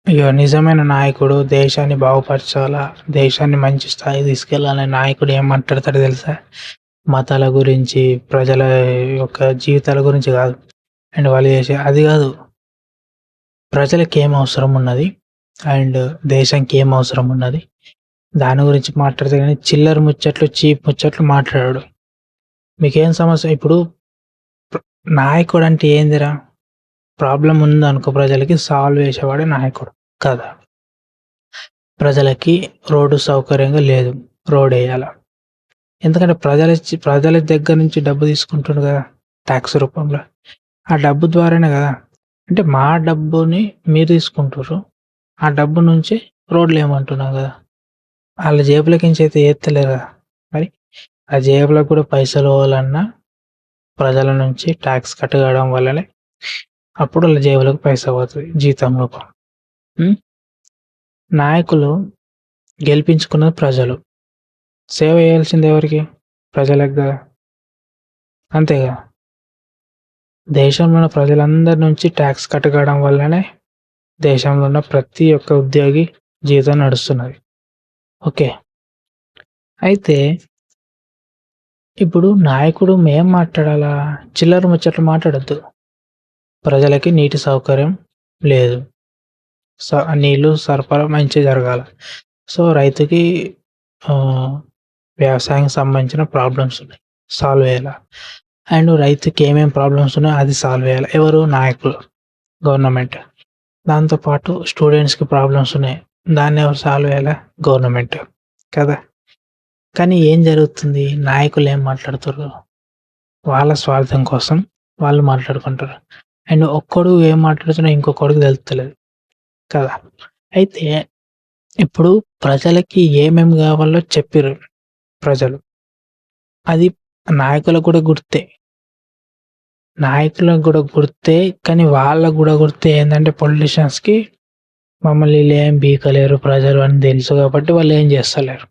ఇగ నిజమైన నాయకుడు దేశాన్ని బాగుపరచాలా, దేశాన్ని మంచి స్థాయికి తీసుకెళ్ళాలనే నాయకుడు ఏం మాట్లాడతాడో తెలుసా? మతాల గురించి, ప్రజల యొక్క జీవితాల గురించి గాదు. అండ్ వాళ్ళు చేసే అది గాదు. ప్రజలకేం అవసరం ఉన్నది, అండ్ దేశానికి ఏం అవసరం ఉన్నది, దాని గురించి మాట్లాడతాడు గానీ చిల్లర ముచ్చట్లు, చీప్ ముచ్చట్లు మాట్లాడడు. మీకేం సమస్య ఇప్పుడు ప్ర నాయకుడంటే ఏందిరా? ప్రాబ్లమ్ ఉందనుకో ప్రజలకి సాల్వ్ చేసేవాడే నాయకుడు కదా! ప్రజలకి రోడ్డు సౌకర్యంగా లేదు. రోడెయ్యాల. ఎందుకంటే ప్రజల దగ్గర నుంచి డబ్బు తీసుకుంటుండు గదా! టాక్స్ రూపంలో. ఆ డబ్బు ద్వారానే గదా! అంటే మా డబ్బుని మీరు తీసుకుంటుర్రు. ఆ డబ్బు నుంచి రోడ్లేయమంటున్నాం గదా! ఆళ్ళ జేబులోకించి అయితే ఏత్తలేరు గదా! మరి ఆ జేబులోకి కూడా పైసలు పోవాలన్నా ప్రజల నుంచి టాక్స్ కట్టడం వల్లనే అప్పుడు ఆళ్ళ జేబులోకి పైసా పోతది జీతం రూపం. హ్మ్. నాయకులు గెలిపించుకున్నది ప్రజలు. సేవ చేయాల్సింది ఎవరికి? ప్రజలకు గదా! అంతే గదా! దేశంలో ఉన్న ప్రజలందరి నుంచి టాక్స్ కట్టగడం వల్లనే దేశంలో ఉన్న ప్రతి ఒక్క ఉద్యోగి జీవితం నడుస్తున్నది. ఓకే. అయితే ఇప్పుడు నాయకుడు మేం మాట్లాడాలా? చిల్లర ముచ్చట్లు మాట్లాడొద్దు. ప్రజలకి నీటి సౌకర్యం లేదు. నీళ్ళు సరఫరా మంచిగా జరగాల. సో, రైతుకి ఆహ్, వ్యవసాయానికి సంబంధించిన ప్రాబ్లమ్స్ ఉన్నాయి. సాల్వ్ చేయాల. అండ్ రైతుకి ఏమేం ప్రాబ్లమ్స్ ఉన్నాయో అది సాల్వ్ చేయాలి. ఎవరు? నాయకులు, గవర్నమెంట్. దాంతో పాటు స్టూడెంట్స్‌కి ప్రాబ్లమ్స్ ఉన్నాయి. దాన్నెవరు సాల్వ్ చేయాల? గవర్నమెంట్ కదా! కానీ ఏం జరుగుతుంది? నాయకులు ఏం మాట్లాడుతుర్రు? వాళ్ళ స్వార్థం కోసం వాళ్ళు మాట్లాడుకుంటారు. అండ్ ఒక్కడు ఏం మాట్లాడుతున్నా ఇంకొకడికి తెలుస్తలేదు కదా! అయితే ఇప్పుడు ప్రజలకి ఏమేమి గావాలో చెప్పిర్రు ప్రజలు. అది నాయకులకు గూడా గుర్తే. నాయకులకు గూడా గుర్తే. కానీ వాళ్ళకి గూడా గుర్తే ఏందంటే పొలిటీషియన్స్‌కి మమ్మల్ని ఈళ్ళేం బీకలేరు ప్రజలు అని తెలుసు గాబట్టి వాళ్ళేం జేస్తలేరు.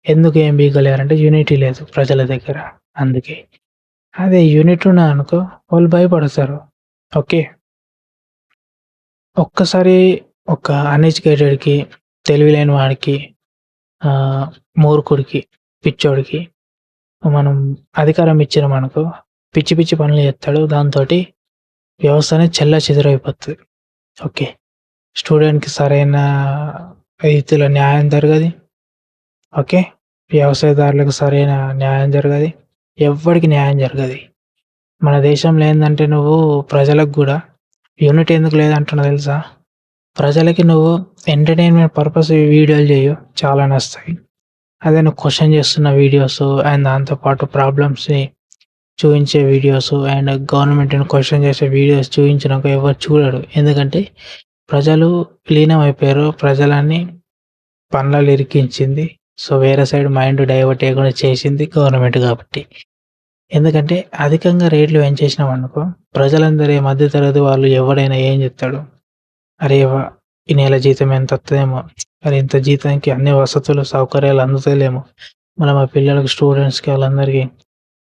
ఎందుకు ఏం బీకలేరంటే యూనిటీ లేదు ప్రజల దగ్గర. అందుకే. అదే యూనిటీ ఉన్నదనుకో వాళ్ళు భయపడతారు. ఓకే. ఒక్కసారి ఒక అన్‌ఎడ్యుకేటెడ్‌కి, తెలివిలేని వాడికి, ఆహ్, మూర్ఖుడికి, పిచ్చోడికి మనం అధికారం ఇచ్చినామనుకో పిచ్చి పిచ్చి పనులు చేస్తాడు. దాంతోటి వ్యవస్థ అనేది చెల్లాచెదురైపోతది. ఓకే. స్టూడెంట్‌కి సరైన రీతిలో న్యాయం జరగది. ఓకే. వ్యవసాయదారులకు సరైన న్యాయం జరగది. ఎవ్వడికి న్యాయం జరగది. మన దేశంలో ఏందంటే నువ్వు ప్రజలకు గూడా యూనిటీ ఎందుకు లేదంటున్నా తెలుసా? ప్రజలకి నువ్వు ఎంటర్‌టైన్‌మెంట్ పర్పస్ వీడియోలు జెయ్యు చాలా నస్తాయి. అదే నువ్వు క్వెషన్ చేస్తున్న వీడియోసు అండ్ దాంతో పాటు ప్రాబ్లమ్స్‌ని చూయించే వీడియోసు అండ్ గవర్నమెంట్‌ని క్వెషన్ చేసే వీడియోస్ చూయించినాక ఎవరు చూడరు. ఎందుకంటే ప్రజలు లీనమైపోయారు. ప్రజలని పనులలో ఇరికించింది. సో, వేరే సైడ్ మైండ్ డైవర్ట్ చేయకుండా చేసింది గవర్నమెంట్ గాబట్టి. ఎందుకంటే అధికంగా రేట్లు పెంచేసినామనుకో ప్రజలందరూ మధ్య తరగతి వాళ్ళు ఎవడైనా ఏం జెప్తాడు? అరే! ఈ నెల జీతం ఎంతొత్తదేమో! అరే! ఇంత జీతానికి అన్ని వసతులు, సౌకర్యాలు అందుతలేమో! మళ్ళా మా పిల్లలకి స్టూడెంట్స్‌కి వాళ్ళందరికీ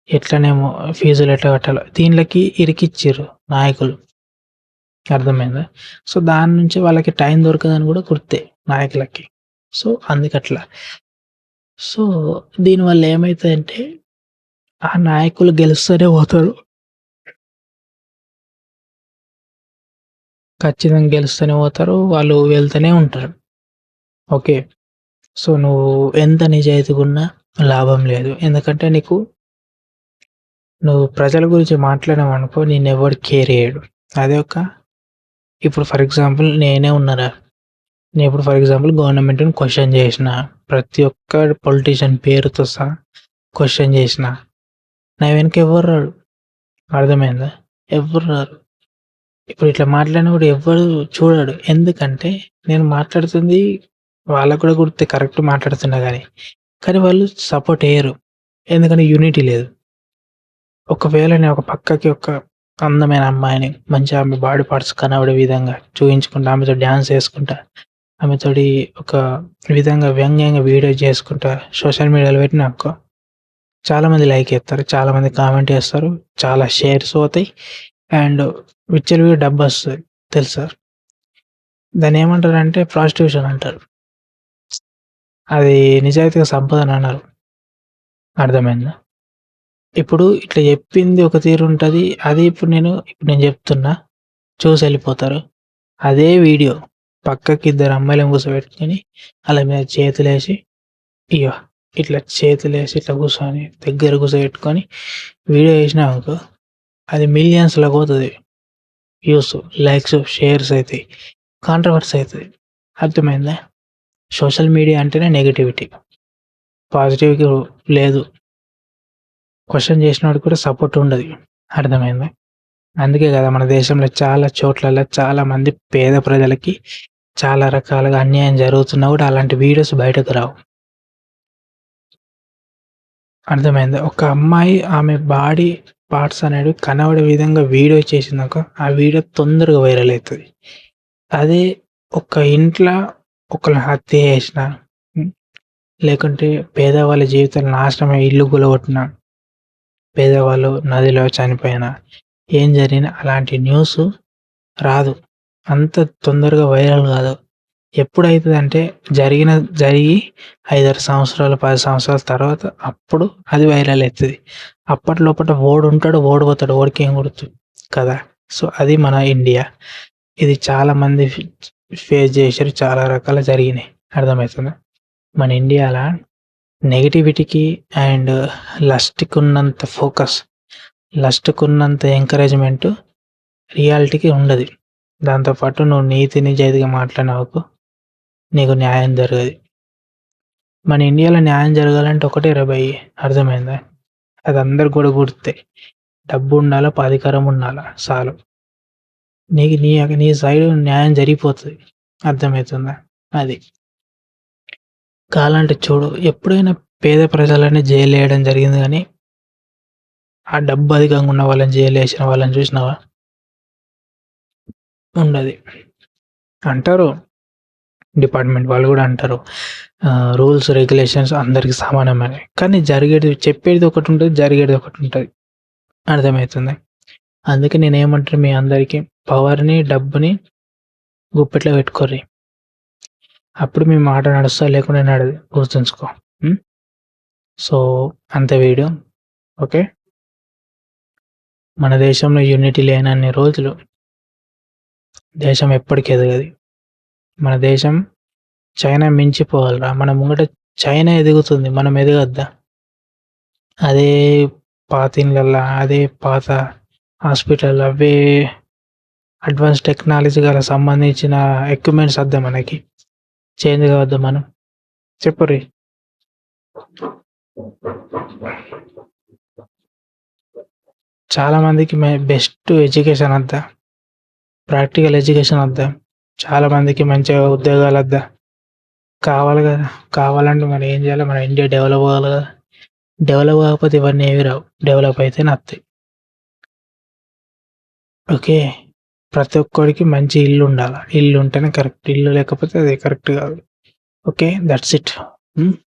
ఎట్లనేమో ఫీజులు ఎట్లా కట్టాలో దీనిలకి ఇరికిచ్చిర్రు నాయకులు. అర్థమైందా? సో, దాని నుంచి వాళ్ళకి టైం దొరకదని గూడా గుర్తే నాయకులకి. సో, అందుకట్లా. సో, దీనివల్ల ఏమైతదంటే ఆ నాయకులు గెలుస్తూనే పోతారు. ఖచ్చితంగా గెలుస్తూనే పోతారు. వాళ్ళు వెళ్తూనే ఉంటారు. ఓకే. సో, నువ్వు ఎంత నిజాయితీగున్నా లాభం లేదు. ఎందుకంటే నువ్వు ప్రజల గురించి మాట్లాడావనుకో నిన్నెవ్వడు కేర్ చేయడు. అదే ఇప్పుడు ఫర్ ఎగ్జాంపుల్ నేనే ఉన్నారా, నేనిప్పుడు ఫర్ ఎగ్జాంపుల్ గవర్నమెంట్‌ని క్వెషన్ చేషినా. ప్రతి ఒక్క పొలిటీషియన్ పేరుతో సహా క్వెషన్ చేషినా. నా వెనక ఎవ్వరు రాడు. అర్థమైందా? ఎవ్వరు రారు. ఇప్పుడు ఇట్లా మాట్లాడినా కూడా ఎవ్వరు చూడడు. ఎందుకంటే నేను మాట్లాడుతుంది వాళ్ళకి కూడా గుర్తే కరెక్ట్ మాట్లాడుతున్నా గానీ. కానీ వాళ్ళు సపోర్ట్ ఎయ్యరు. ఎందుకంటే యూనిటీ లేదు. ఒకవేళ నేను ఒక పక్కకి ఒక అందమైన అమ్మాయిని, మంచిగా ఆమె బాడీ పార్ట్స్ కనబడే విధంగా చూయించుకుంటా, ఆమెతో డాన్స్ చేసుకుంటా, ఆమెతోటి ఒక విధంగా వ్యంగ్యంగా వీడియో చేసుకుంటా సోషల్ మీడియాలో పెట్టినానుకో, చాలామంది లైక్ చేస్తారు. చాలామంది కామెంట్ చేస్తారు. చాలా షేర్స్ పోతాయి. అండ్ విచ్చలవిడిగా డబ్బొస్తది తెలుసా? దాన్నేమంటారంటే ప్రాస్టిట్యూషన్ అంటారు. అది నిజాయితీగా సంపాదన అనరు. అర్థమైందా? ఇప్పుడు ఇట్లా చెప్పింది ఒక తీరుంటది. అది ఇప్పుడు నేను చెప్తున్నా చూసెళ్ళిపోతారు. అదే వీడియో పక్కకి ఇద్దరు అమ్మాయిలను కూర్చోబెట్టుకొని ఆళ్ళ మీద చేతులేసి ఇగో ఇట్లా చేతులేసి ఇట్లా కూర్చొని దగ్గర కూర్చోబెట్టుకొని వీడియో చేసినామనుకో అది మిలియన్స్‌లో పోతది. వ్యూస్, లైక్స్, షేర్స్ అయితాయి. కాంట్రోవర్సీ అయితది. అర్థమైందా? సోషల్ మీడియా అంటేనే నెగటివిటీ. పాజిటివ్‌కి లేదు. క్వెషన్ చేసినోడికి కూడా సపోర్ట్ ఉండదు. అర్థమైందా? అందుకే కదా మన దేశంలో చాలా చోట్లల్ల చాలా మంది పేద ప్రజలకి చాలా రకాలుగా అన్యాయం జరుగుతున్నా కూడా అలాంటి వీడియోస్ బయటకు రావు. అర్థమైందా? ఒక అమ్మాయి ఆమె బాడీ పార్ట్స్ అనేవి కనబడే విధంగా వీడియో చేసిందనుకో, ఆ వీడియో తొందరగా వైరల్ అయితది. అదే ఒక ఇంట్ల ఒకళ్ళని హత్య చేసినా, లేకుంటే పేదవాళ్ళ జీవితాలు నాశనమై ఇల్లు కూలగొట్టినా, పేదవాళ్ళు నదిలో చనిపోయినా, ఏం జరిగినా అలాంటి న్యూసు రాదు. అంత తొందరగా వైరల్ కాదు. ఎప్పుడైతదంటే జరిగి 5, 6 సంవత్సరాలు, 10 సంవత్సరాల తర్వాత అప్పుడు అది వైరల్ అయితది. అప్పట్లోపట ఓడుంటాడు, ఓడిపోతాడు. ఓడికేం గుర్తు కదా! సో, అది మన ఇండియా. ఇది చాలా మంది ఫేస్ చేసిర్రు. చాలా రకాలు జరిగినాయి. అర్థమైతుందా? మన ఇండియాల నెగటివిటీకి అండ్ లస్ట్‌కున్నంత ఫోకస్, లస్ట్‌కున్నంత ఎంకరేజ్‌మెంట్ రియాలిటీకి ఉండది. దాంతో పాటు నువ్వు నీతి నిజాయితీగా మాట్లాడినావనుకో నీకు న్యాయం జరగది. మన ఇండియాలో న్యాయం జరగాలంటే ఒకటేరా భయ్ అర్థమైందా? అది అందరికి కూడా గుర్తే. డబ్బుండాలా, అధికారం ఉండాలా సాలు. నీకు నీ సైడు న్యాయం జరిగిపోతది. అర్థమైతుందా? అది. కావాలంటే చూడు ఎప్పుడైనా పేద ప్రజలని జైలేయడం జరిగింది గానీ, ఆ డబ్బు అధికంగా ఉన్న వాళ్ళని జైలేసిన వాళ్ళని చూసినావా? ఉండది. అంటారు. డిపార్ట్‌మెంట్ వాళ్ళు గూడా అంటారు. రూల్స్, రెగ్యులేషన్స్ అందరికి సమానమని. కానీ చెప్పేది ఒకటుంటది, జరిగేది ఒకటుంటది. అర్థమైతుందా? అందుకే నేనేమంటున్నా మీ అందరికి పవర్‌ని, డబ్బుని గుప్పెట్లో పెట్టుకోర్రి. అప్పుడు మీ మాట నడుస్తది లేకుంటే నడవదు. గుర్తుంచుకో. హ్మ్. సో, అంతే వీడియో. ఓకే. మన దేశంలో యూనిటీ లేనన్ని రోజులు దేశం ఎప్పటికి ఎదగది. మన దేశం చైనా మించిపోవాలిరా. మన ముంగట చైనా ఎదుగుతుంది. మనం ఎదగొద్దా? అదే పాతిండ్లల్లా, అదే పాత హాస్పిటల్ అవే అడ్వాన్స్ టెక్నాలజీ గల సంబంధించిన ఎక్విప్‌మెంట్స్ వద్దా మనకి? చేంజ్ కావద్దా మనం? చెప్పుర్రి. చాలా మందికి బెస్ట్ ఎడ్యుకేషన్ వద్దా? ప్రాక్టికల్ ఎడ్యుకేషన్ వద్దా? చాలా మందికి మంచిగా ఉద్యోగాలు వద్దా? కావాలి గదా! కావాలంటే మరి ఏం చేయాలి? మన ఇండియా డెవలప్ అవ్వాలి గదా! డెవలప్ కాకపోతే ఇవన్నీ ఏవి రావు. డెవలప్ అయితేనే వత్తయి. ఓకే. ప్రతి ఒక్కడికి మంచి ఇల్లు ఉండాల. ఇల్లు ఉంటేనే కరెక్ట్. ఇల్లు లేకపోతే అది కరెక్ట్ కాదు. ఓకే. That's it. హ్మ్.